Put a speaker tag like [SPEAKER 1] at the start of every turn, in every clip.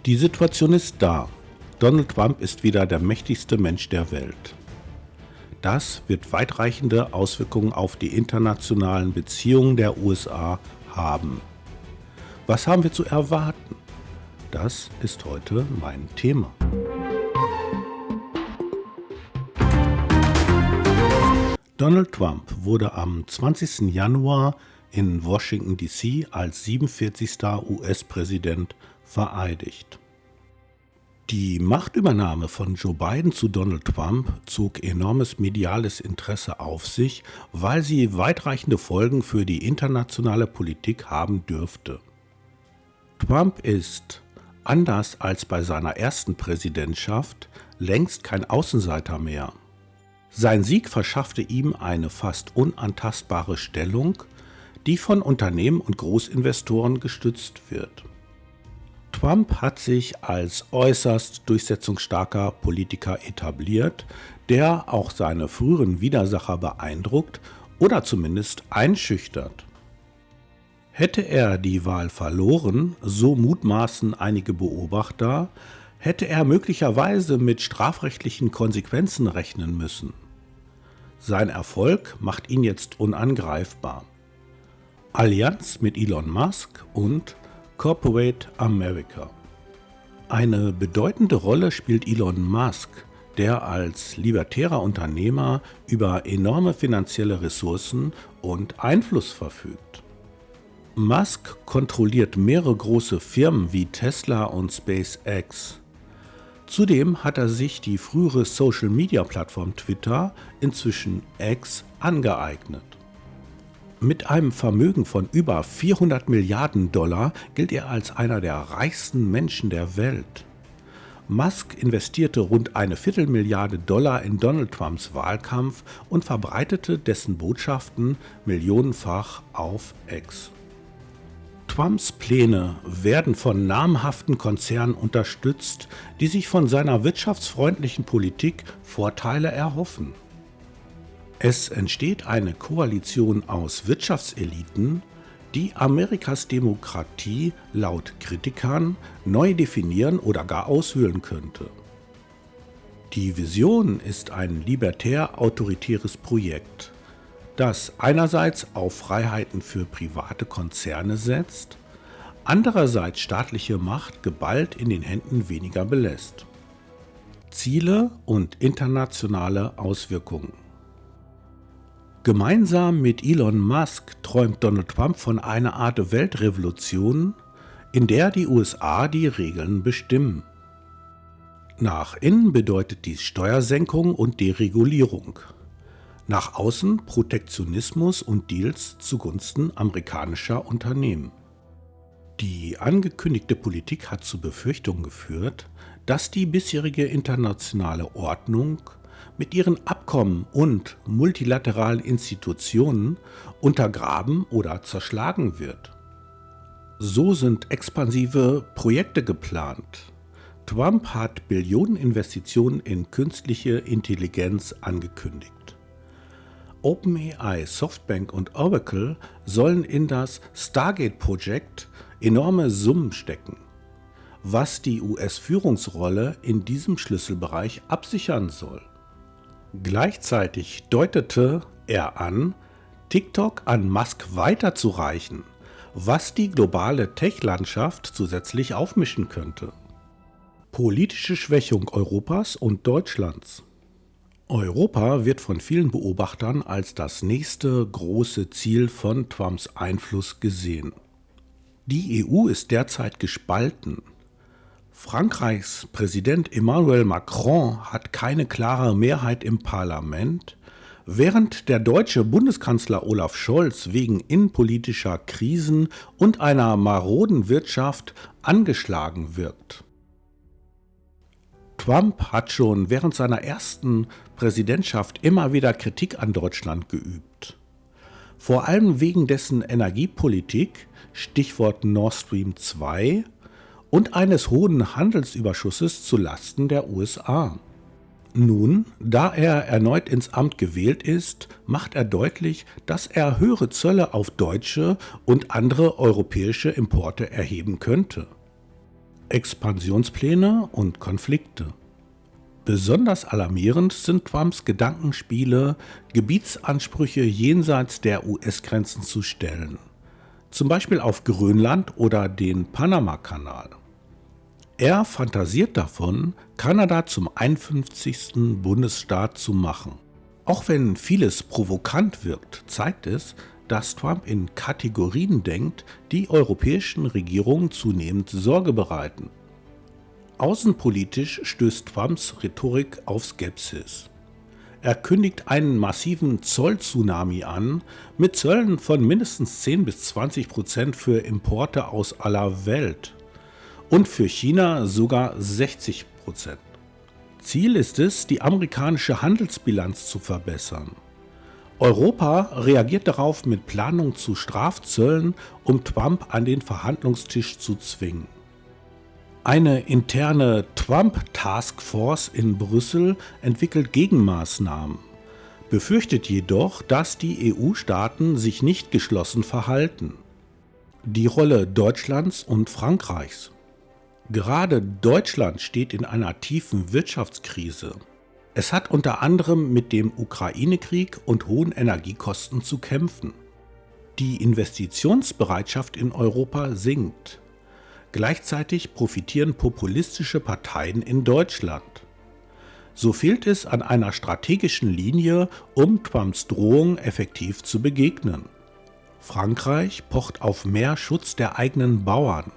[SPEAKER 1] Die Situation ist da. Donald Trump ist wieder der mächtigste Mensch der Welt. Das wird weitreichende Auswirkungen auf die internationalen Beziehungen der USA haben. Was haben wir zu erwarten? Das ist heute mein Thema. Donald Trump wurde am 20. Januar in Washington D.C. als 47. US-Präsident vereidigt. Die Machtübernahme von Joe Biden zu Donald Trump zog enormes mediales Interesse auf sich, weil sie weitreichende Folgen für die internationale Politik haben dürfte. Trump ist, anders als bei seiner ersten Präsidentschaft, längst kein Außenseiter mehr. Sein Sieg verschaffte ihm eine fast unantastbare Stellung, die von Unternehmen und Großinvestoren gestützt wird. Trump hat sich als äußerst durchsetzungsstarker Politiker etabliert, der auch seine früheren Widersacher beeindruckt oder zumindest einschüchtert. Hätte er die Wahl verloren, so mutmaßen einige Beobachter, hätte er möglicherweise mit strafrechtlichen Konsequenzen rechnen müssen. Sein Erfolg macht ihn jetzt unangreifbar. Allianz mit Elon Musk und Corporate America. Eine bedeutende Rolle spielt Elon Musk, der als libertärer Unternehmer über enorme finanzielle Ressourcen und Einfluss verfügt. Musk kontrolliert mehrere große Firmen wie Tesla und SpaceX. Zudem hat er sich die frühere Social-Media-Plattform Twitter, inzwischen X, angeeignet. Mit einem Vermögen von über 400 Milliarden Dollar gilt er als einer der reichsten Menschen der Welt. Musk investierte rund eine Viertelmilliarde Dollar in Donald Trumps Wahlkampf und verbreitete dessen Botschaften millionenfach auf X. Trumps Pläne werden von namhaften Konzernen unterstützt, die sich von seiner wirtschaftsfreundlichen Politik Vorteile erhoffen. Es entsteht eine Koalition aus Wirtschaftseliten, die Amerikas Demokratie laut Kritikern neu definieren oder gar aushöhlen könnte. Die Vision ist ein libertär-autoritäres Projekt, das einerseits auf Freiheiten für private Konzerne setzt, andererseits staatliche Macht geballt in den Händen weniger belässt. Ziele und internationale Auswirkungen. Gemeinsam mit Elon Musk träumt Donald Trump von einer Art Weltrevolution, in der die USA die Regeln bestimmen. Nach innen bedeutet dies Steuersenkung und Deregulierung. Nach außen Protektionismus und Deals zugunsten amerikanischer Unternehmen. Die angekündigte Politik hat zu Befürchtungen geführt, dass die bisherige internationale Ordnung mit ihren Abkommen und multilateralen Institutionen untergraben oder zerschlagen wird. So sind expansive Projekte geplant. Trump hat Billioneninvestitionen in künstliche Intelligenz angekündigt. OpenAI, Softbank und Oracle sollen in das Stargate-Projekt enorme Summen stecken, was die US-Führungsrolle in diesem Schlüsselbereich absichern soll. Gleichzeitig deutete er an, TikTok an Musk weiterzureichen, was die globale Tech-Landschaft zusätzlich aufmischen könnte. Politische Schwächung Europas und Deutschlands. Europa wird von vielen Beobachtern als das nächste große Ziel von Trumps Einfluss gesehen. Die EU ist derzeit gespalten. Frankreichs Präsident Emmanuel Macron hat keine klare Mehrheit im Parlament, während der deutsche Bundeskanzler Olaf Scholz wegen innenpolitischer Krisen und einer maroden Wirtschaft angeschlagen wirkt. Trump hat schon während seiner ersten Präsidentschaft immer wieder Kritik an Deutschland geübt. Vor allem wegen dessen Energiepolitik, Stichwort Nord Stream 2, und eines hohen Handelsüberschusses zu Lasten der USA. Nun, da er erneut ins Amt gewählt ist, macht er deutlich, dass er höhere Zölle auf deutsche und andere europäische Importe erheben könnte. Expansionspläne und Konflikte. Besonders alarmierend sind Trumps Gedankenspiele, Gebietsansprüche jenseits der US-Grenzen zu stellen, zum Beispiel auf Grönland oder den Panamakanal. Er fantasiert davon, Kanada zum 51. Bundesstaat zu machen. Auch wenn vieles provokant wirkt, zeigt es, dass Trump in Kategorien denkt, die europäischen Regierungen zunehmend Sorge bereiten. Außenpolitisch stößt Trumps Rhetorik auf Skepsis. Er kündigt einen massiven Zoll-Tsunami an, mit Zöllen von mindestens 10-20% für Importe aus aller Welt und für China sogar 60%. Ziel ist es, die amerikanische Handelsbilanz zu verbessern. Europa reagiert darauf mit Planung zu Strafzöllen, um Trump an den Verhandlungstisch zu zwingen. Eine interne Trump-Taskforce in Brüssel entwickelt Gegenmaßnahmen, befürchtet jedoch, dass die EU-Staaten sich nicht geschlossen verhalten. Die Rolle Deutschlands und Frankreichs. Gerade Deutschland steht in einer tiefen Wirtschaftskrise. Es hat unter anderem mit dem Ukraine-Krieg und hohen Energiekosten zu kämpfen. Die Investitionsbereitschaft in Europa sinkt. Gleichzeitig profitieren populistische Parteien in Deutschland. So fehlt es an einer strategischen Linie, um Trumps Drohung effektiv zu begegnen. Frankreich pocht auf mehr Schutz der eigenen Bauern.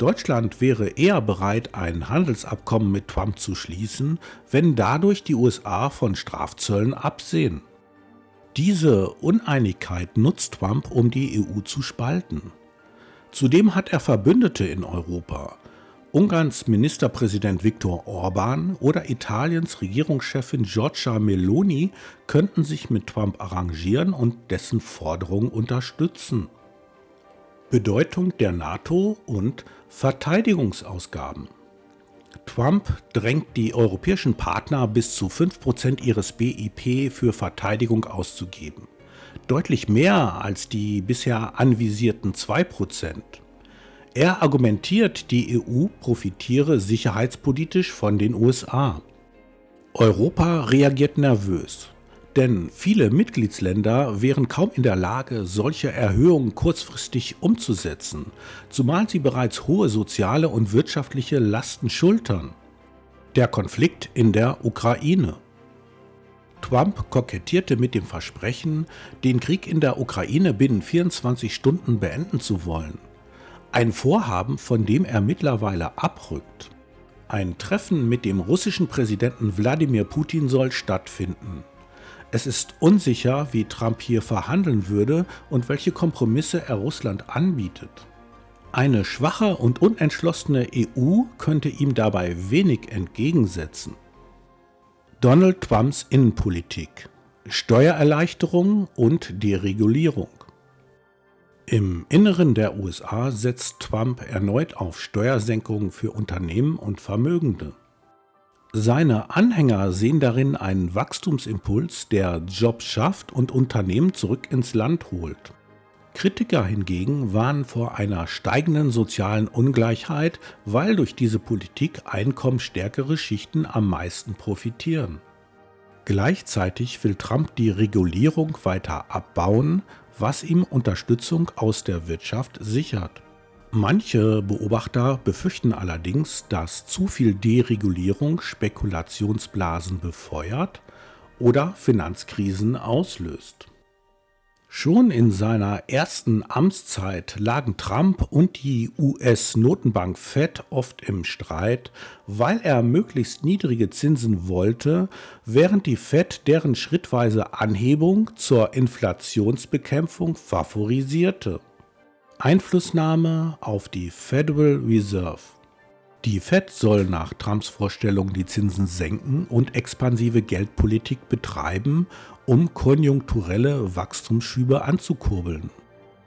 [SPEAKER 1] Deutschland wäre eher bereit, ein Handelsabkommen mit Trump zu schließen, wenn dadurch die USA von Strafzöllen absehen. Diese Uneinigkeit nutzt Trump, um die EU zu spalten. Zudem hat er Verbündete in Europa. Ungarns Ministerpräsident Viktor Orbán oder Italiens Regierungschefin Giorgia Meloni könnten sich mit Trump arrangieren und dessen Forderungen unterstützen. Bedeutung der NATO und Verteidigungsausgaben. Trump drängt die europäischen Partner, bis zu 5% ihres BIP für Verteidigung auszugeben. Deutlich mehr als die bisher anvisierten 2%. Er argumentiert, die EU profitiere sicherheitspolitisch von den USA. Europa reagiert nervös, denn viele Mitgliedsländer wären kaum in der Lage, solche Erhöhungen kurzfristig umzusetzen, zumal sie bereits hohe soziale und wirtschaftliche Lasten schultern. Der Konflikt in der Ukraine. Trump kokettierte mit dem Versprechen, den Krieg in der Ukraine binnen 24 Stunden beenden zu wollen. Ein Vorhaben, von dem er mittlerweile abrückt. Ein Treffen mit dem russischen Präsidenten Wladimir Putin soll stattfinden. Es ist unsicher, wie Trump hier verhandeln würde und welche Kompromisse er Russland anbietet. Eine schwache und unentschlossene EU könnte ihm dabei wenig entgegensetzen. Donald Trumps Innenpolitik, Steuererleichterung und Deregulierung. Im Inneren der USA setzt Trump erneut auf Steuersenkungen für Unternehmen und Vermögende. Seine Anhänger sehen darin einen Wachstumsimpuls, der Jobs schafft und Unternehmen zurück ins Land holt. Kritiker hingegen warnen vor einer steigenden sozialen Ungleichheit, weil durch diese Politik einkommensstärkere Schichten am meisten profitieren. Gleichzeitig will Trump die Regulierung weiter abbauen, was ihm Unterstützung aus der Wirtschaft sichert. Manche Beobachter befürchten allerdings, dass zu viel Deregulierung Spekulationsblasen befeuert oder Finanzkrisen auslöst. Schon in seiner ersten Amtszeit lagen Trump und die US-Notenbank Fed oft im Streit, weil er möglichst niedrige Zinsen wollte, während die Fed deren schrittweise Anhebung zur Inflationsbekämpfung favorisierte. Einflussnahme auf die Federal Reserve. Die Fed soll nach Trumps Vorstellung die Zinsen senken und expansive Geldpolitik betreiben, um konjunkturelle Wachstumsschübe anzukurbeln.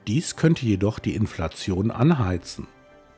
[SPEAKER 1] Dies könnte jedoch die Inflation anheizen.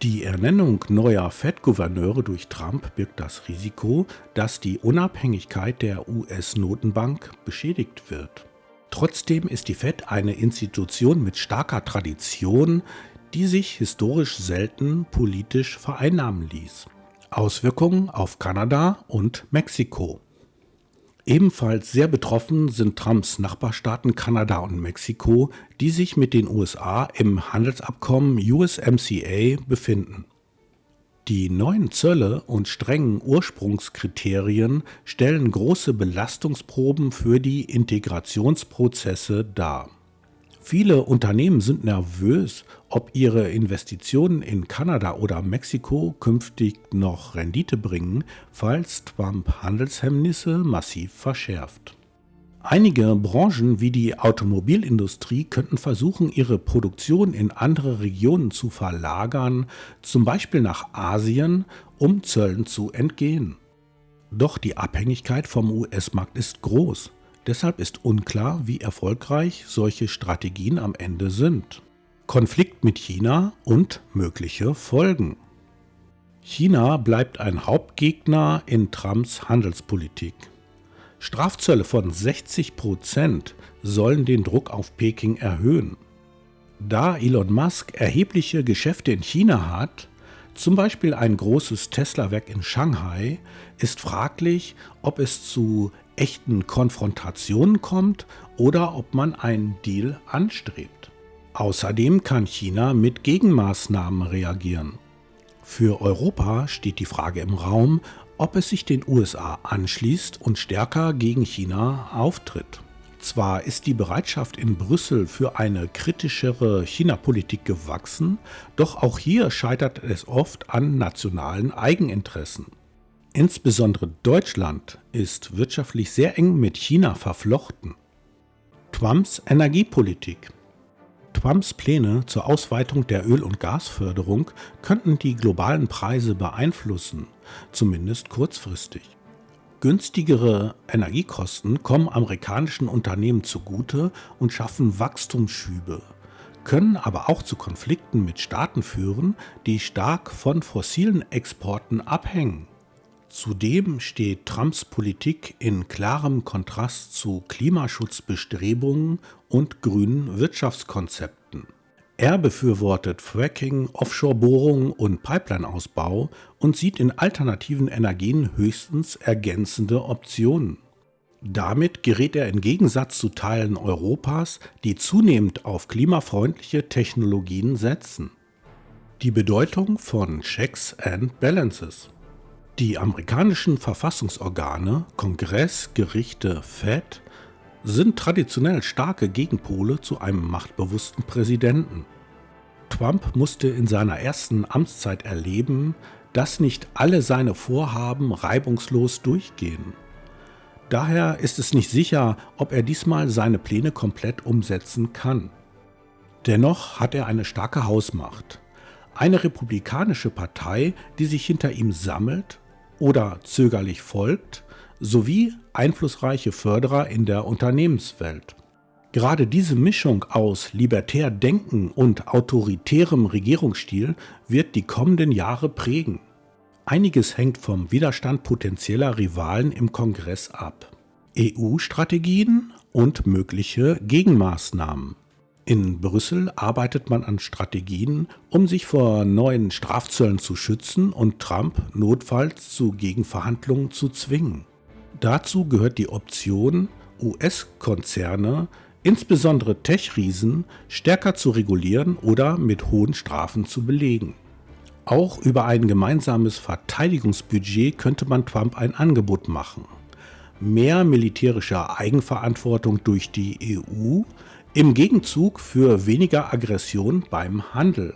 [SPEAKER 1] Die Ernennung neuer Fed-Gouverneure durch Trump birgt das Risiko, dass die Unabhängigkeit der US-Notenbank beschädigt wird. Trotzdem ist die Fed eine Institution mit starker Tradition, die sich historisch selten politisch vereinnahmen ließ. Auswirkungen auf Kanada und Mexiko. Ebenfalls sehr betroffen sind Trumps Nachbarstaaten Kanada und Mexiko, die sich mit den USA im Handelsabkommen USMCA befinden. Die neuen Zölle und strengen Ursprungskriterien stellen große Belastungsproben für die Integrationsprozesse dar. Viele Unternehmen sind nervös, ob ihre Investitionen in Kanada oder Mexiko künftig noch Rendite bringen, falls Trump Handelshemmnisse massiv verschärft. Einige Branchen wie die Automobilindustrie könnten versuchen, ihre Produktion in andere Regionen zu verlagern, zum Beispiel nach Asien, um Zöllen zu entgehen. Doch die Abhängigkeit vom US-Markt ist groß. Deshalb ist unklar, wie erfolgreich solche Strategien am Ende sind. Konflikt mit China und mögliche Folgen. China bleibt ein Hauptgegner in Trumps Handelspolitik. Strafzölle von 60% sollen den Druck auf Peking erhöhen. Da Elon Musk erhebliche Geschäfte in China hat, zum Beispiel ein großes Tesla-Werk in Shanghai, ist fraglich, ob es zu echten Konfrontationen kommt oder ob man einen Deal anstrebt. Außerdem kann China mit Gegenmaßnahmen reagieren. Für Europa steht die Frage im Raum, ob es sich den USA anschließt und stärker gegen China auftritt. Zwar ist die Bereitschaft in Brüssel für eine kritischere China-Politik gewachsen, doch auch hier scheitert es oft an nationalen Eigeninteressen. Insbesondere Deutschland ist wirtschaftlich sehr eng mit China verflochten. Trumps Energiepolitik. Trumps Pläne zur Ausweitung der Öl- und Gasförderung könnten die globalen Preise beeinflussen, zumindest kurzfristig. Günstigere Energiekosten kommen amerikanischen Unternehmen zugute und schaffen Wachstumsschübe, können aber auch zu Konflikten mit Staaten führen, die stark von fossilen Exporten abhängen. Zudem steht Trumps Politik in klarem Kontrast zu Klimaschutzbestrebungen und grünen Wirtschaftskonzepten. Er befürwortet Fracking, Offshore-Bohrungen und Pipeline-Ausbau und sieht in alternativen Energien höchstens ergänzende Optionen. Damit gerät er in Gegensatz zu Teilen Europas, die zunehmend auf klimafreundliche Technologien setzen. Die Bedeutung von Checks and Balances. Die amerikanischen Verfassungsorgane, Kongress, Gerichte, Fed, sind traditionell starke Gegenpole zu einem machtbewussten Präsidenten. Trump musste in seiner ersten Amtszeit erleben, dass nicht alle seine Vorhaben reibungslos durchgehen. Daher ist es nicht sicher, ob er diesmal seine Pläne komplett umsetzen kann. Dennoch hat er eine starke Hausmacht. Eine republikanische Partei, die sich hinter ihm sammelt oder zögerlich folgt, sowie einflussreiche Förderer in der Unternehmenswelt. Gerade diese Mischung aus libertär Denken und autoritärem Regierungsstil wird die kommenden Jahre prägen. Einiges hängt vom Widerstand potenzieller Rivalen im Kongress ab. EU-Strategien und mögliche Gegenmaßnahmen. In Brüssel arbeitet man an Strategien, um sich vor neuen Strafzöllen zu schützen und Trump notfalls zu Gegenverhandlungen zu zwingen. Dazu gehört die Option, US-Konzerne, insbesondere Tech-Riesen, stärker zu regulieren oder mit hohen Strafen zu belegen. Auch über ein gemeinsames Verteidigungsbudget könnte man Trump ein Angebot machen. Mehr militärische Eigenverantwortung durch die EU im Gegenzug für weniger Aggression beim Handel.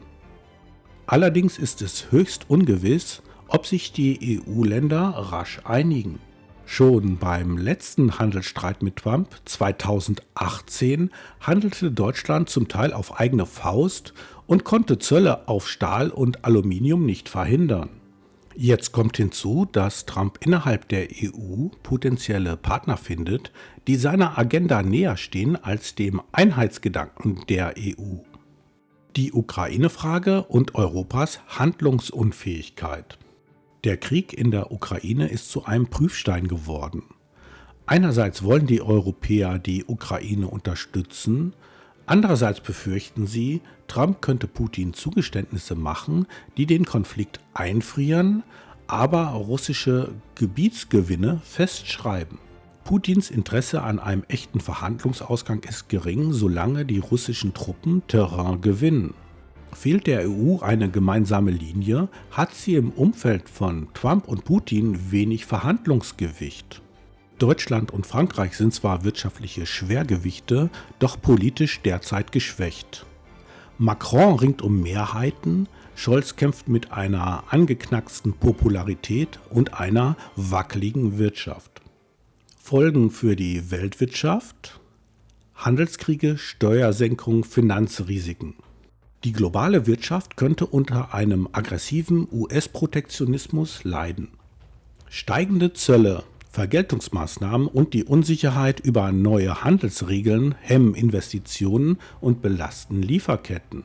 [SPEAKER 1] Allerdings ist es höchst ungewiss, ob sich die EU-Länder rasch einigen. Schon beim letzten Handelsstreit mit Trump 2018 handelte Deutschland zum Teil auf eigene Faust und konnte Zölle auf Stahl und Aluminium nicht verhindern. Jetzt kommt hinzu, dass Trump innerhalb der EU potenzielle Partner findet, die seiner Agenda näher stehen als dem Einheitsgedanken der EU. Die Ukraine-Frage und Europas Handlungsunfähigkeit. Der Krieg in der Ukraine ist zu einem Prüfstein geworden. Einerseits wollen die Europäer die Ukraine unterstützen, Andererseits befürchten sie, Trump könnte Putin Zugeständnisse machen, die den Konflikt einfrieren, aber russische Gebietsgewinne festschreiben. Putins Interesse an einem echten Verhandlungsausgang ist gering, solange die russischen Truppen Terrain gewinnen. Fehlt der EU eine gemeinsame Linie, hat sie im Umfeld von Trump und Putin wenig Verhandlungsgewicht. Deutschland und Frankreich sind zwar wirtschaftliche Schwergewichte, doch politisch derzeit geschwächt. Macron ringt um Mehrheiten, Scholz kämpft mit einer angeknacksten Popularität und einer wackeligen Wirtschaft. Folgen für die Weltwirtschaft: Handelskriege, Steuersenkungen, Finanzrisiken. Die globale Wirtschaft könnte unter einem aggressiven US-Protektionismus leiden. Steigende Zölle, Vergeltungsmaßnahmen und die Unsicherheit über neue Handelsregeln hemmen Investitionen und belasten Lieferketten.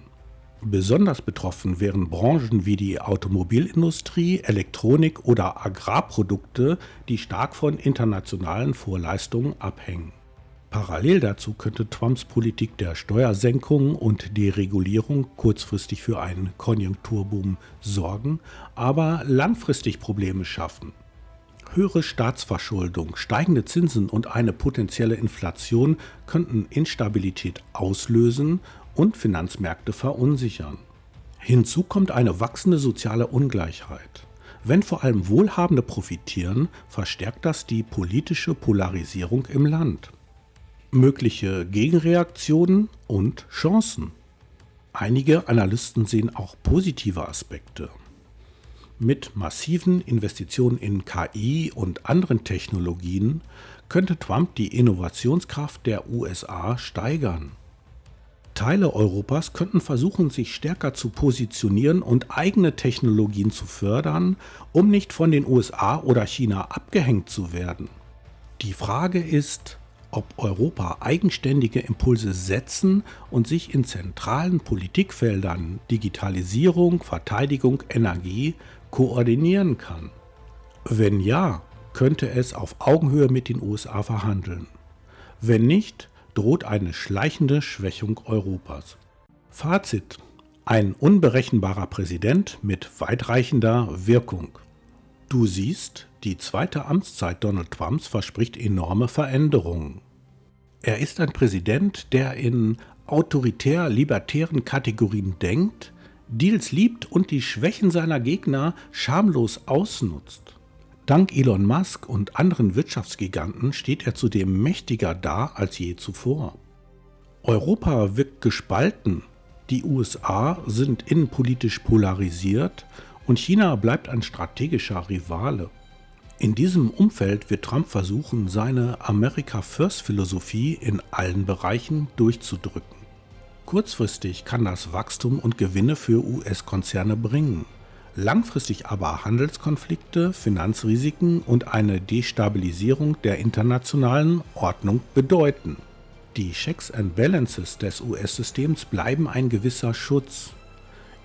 [SPEAKER 1] Besonders betroffen wären Branchen wie die Automobilindustrie, Elektronik oder Agrarprodukte, die stark von internationalen Vorleistungen abhängen. Parallel dazu könnte Trumps Politik der Steuersenkung und Deregulierung kurzfristig für einen Konjunkturboom sorgen, aber langfristig Probleme schaffen. Höhere Staatsverschuldung, steigende Zinsen und eine potenzielle Inflation könnten Instabilität auslösen und Finanzmärkte verunsichern. Hinzu kommt eine wachsende soziale Ungleichheit. Wenn vor allem Wohlhabende profitieren, verstärkt das die politische Polarisierung im Land. Mögliche Gegenreaktionen und Chancen. Einige Analysten sehen auch positive Aspekte. Mit massiven Investitionen in KI und anderen Technologien könnte Trump die Innovationskraft der USA steigern. Teile Europas könnten versuchen, sich stärker zu positionieren und eigene Technologien zu fördern, um nicht von den USA oder China abgehängt zu werden. Die Frage ist, ob Europa eigenständige Impulse setzen und sich in zentralen Politikfeldern Digitalisierung, Verteidigung, Energie koordinieren kann. Wenn ja, könnte es auf Augenhöhe mit den USA verhandeln. Wenn nicht, droht eine schleichende Schwächung Europas. Fazit: Ein unberechenbarer Präsident mit weitreichender Wirkung. Du siehst, die zweite Amtszeit Donald Trumps verspricht enorme Veränderungen. Er ist ein Präsident, der in autoritär-libertären Kategorien denkt, Deals liebt und die Schwächen seiner Gegner schamlos ausnutzt. Dank Elon Musk und anderen Wirtschaftsgiganten steht er zudem mächtiger da als je zuvor. Europa wirkt gespalten, die USA sind innenpolitisch polarisiert und China bleibt ein strategischer Rivale. In diesem Umfeld wird Trump versuchen, seine America-First-Philosophie in allen Bereichen durchzudrücken. Kurzfristig kann das Wachstum und Gewinne für US-Konzerne bringen, langfristig aber Handelskonflikte, Finanzrisiken und eine Destabilisierung der internationalen Ordnung bedeuten. Die Checks and Balances des US-Systems bleiben ein gewisser Schutz.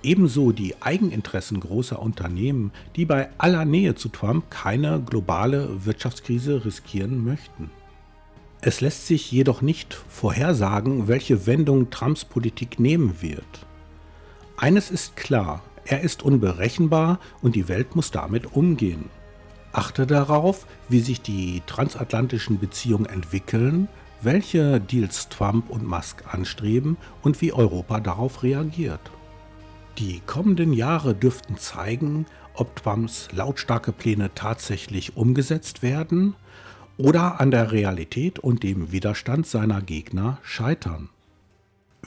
[SPEAKER 1] Ebenso die Eigeninteressen großer Unternehmen, die bei aller Nähe zu Trump keine globale Wirtschaftskrise riskieren möchten. Es lässt sich jedoch nicht vorhersagen, welche Wendung Trumps Politik nehmen wird. Eines ist klar, er ist unberechenbar und die Welt muss damit umgehen. Achte darauf, wie sich die transatlantischen Beziehungen entwickeln, welche Deals Trump und Musk anstreben und wie Europa darauf reagiert. Die kommenden Jahre dürften zeigen, ob Trumps lautstarke Pläne tatsächlich umgesetzt werden oder an der Realität und dem Widerstand seiner Gegner scheitern.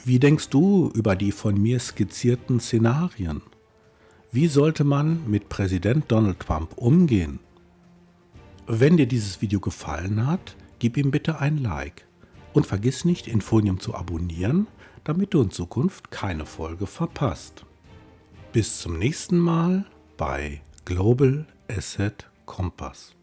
[SPEAKER 1] Wie denkst du über die von mir skizzierten Szenarien? Wie sollte man mit Präsident Donald Trump umgehen? Wenn dir dieses Video gefallen hat, gib ihm bitte ein Like und vergiss nicht, Infonium zu abonnieren, damit du in Zukunft keine Folge verpasst. Bis zum nächsten Mal bei Global Asset Kompass.